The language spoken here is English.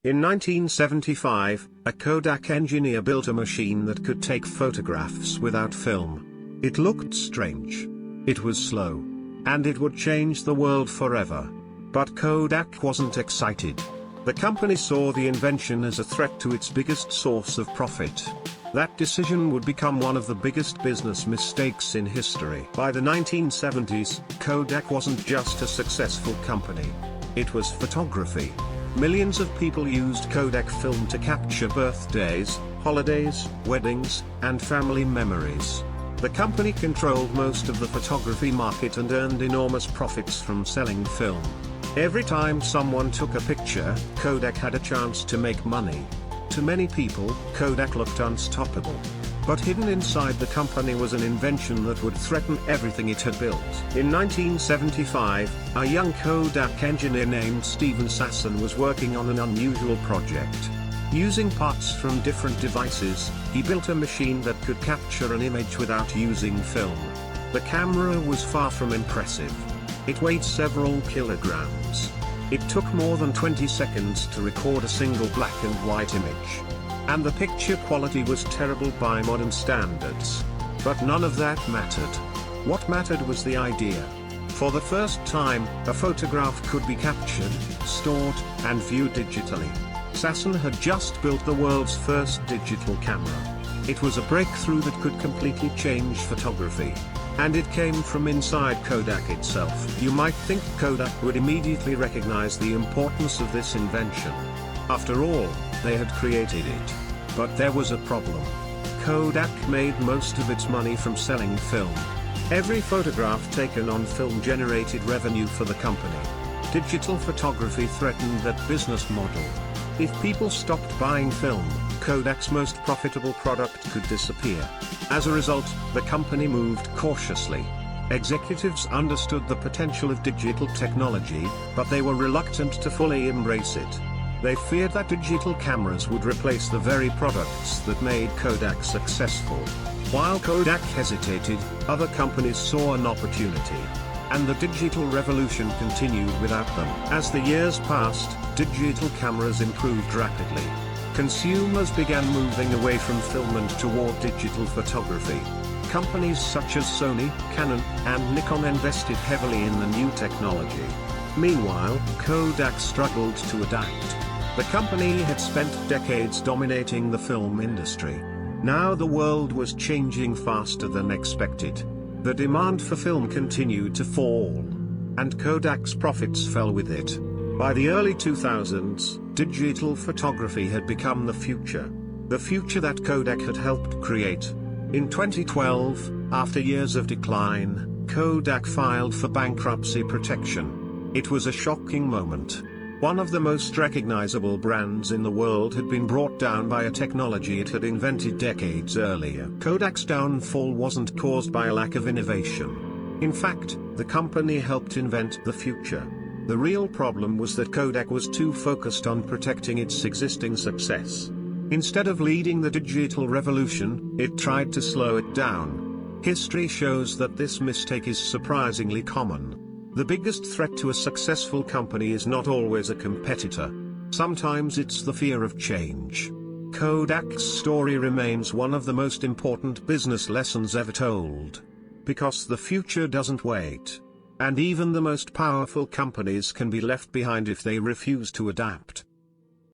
In 1975, a Kodak engineer built a machine that could take photographs without film. It looked strange. It was slow. And it would change the world forever. But Kodak wasn't excited. The company saw the invention as a threat to its biggest source of profit. That decision would become one of the biggest business mistakes in history. By the 1970s, Kodak wasn't just a successful company. It was photography. Millions of people used Kodak film to capture birthdays, holidays, weddings, and family memories. The company controlled most of the photography market and earned enormous profits from selling film. Every time someone took a picture, Kodak had a chance to make money. To many people, Kodak looked unstoppable. But hidden inside the company was an invention that would threaten everything it had built. In 1975, a young Kodak engineer named Steven Sasson was working on an unusual project. Using parts from different devices, he built a machine that could capture an image without using film. The camera was far from impressive. It weighed several kilograms. It took more than 20 seconds to record a single black and white image. And the picture quality was terrible by modern standards. But none of that mattered. What mattered was the idea. For the first time, a photograph could be captured, stored, and viewed digitally. Sasson had just built the world's first digital camera. It was a breakthrough that could completely change photography. And it came from inside Kodak itself. You might think Kodak would immediately recognize the importance of this invention. After all, they had created it. But there was a problem. Kodak made most of its money from selling film. Every photograph taken on film generated revenue for the company. Digital photography threatened that business model. If people stopped buying film, Kodak's most profitable product could disappear. As a result, the company moved cautiously. Executives understood the potential of digital technology, but they were reluctant to fully embrace it. They feared that digital cameras would replace the very products that made Kodak successful. While Kodak hesitated, other companies saw an opportunity. And the digital revolution continued without them. As the years passed, digital cameras improved rapidly. Consumers began moving away from film and toward digital photography. Companies such as Sony, Canon, and Nikon invested heavily in the new technology. Meanwhile, Kodak struggled to adapt. The company had spent decades dominating the film industry. Now the world was changing faster than expected. The demand for film continued to fall. And Kodak's profits fell with it. By the early 2000s, digital photography had become the future. The future that Kodak had helped create. In 2012, after years of decline, Kodak filed for bankruptcy protection. It was a shocking moment. One of the most recognizable brands in the world had been brought down by a technology it had invented decades earlier. Kodak's downfall wasn't caused by a lack of innovation. In fact, the company helped invent the future. The real problem was that Kodak was too focused on protecting its existing success. Instead of leading the digital revolution, it tried to slow it down. History shows that this mistake is surprisingly common. The biggest threat to a successful company is not always a competitor. Sometimes it's the fear of change. Kodak's story remains one of the most important business lessons ever told. Because the future doesn't wait. And even the most powerful companies can be left behind if they refuse to adapt.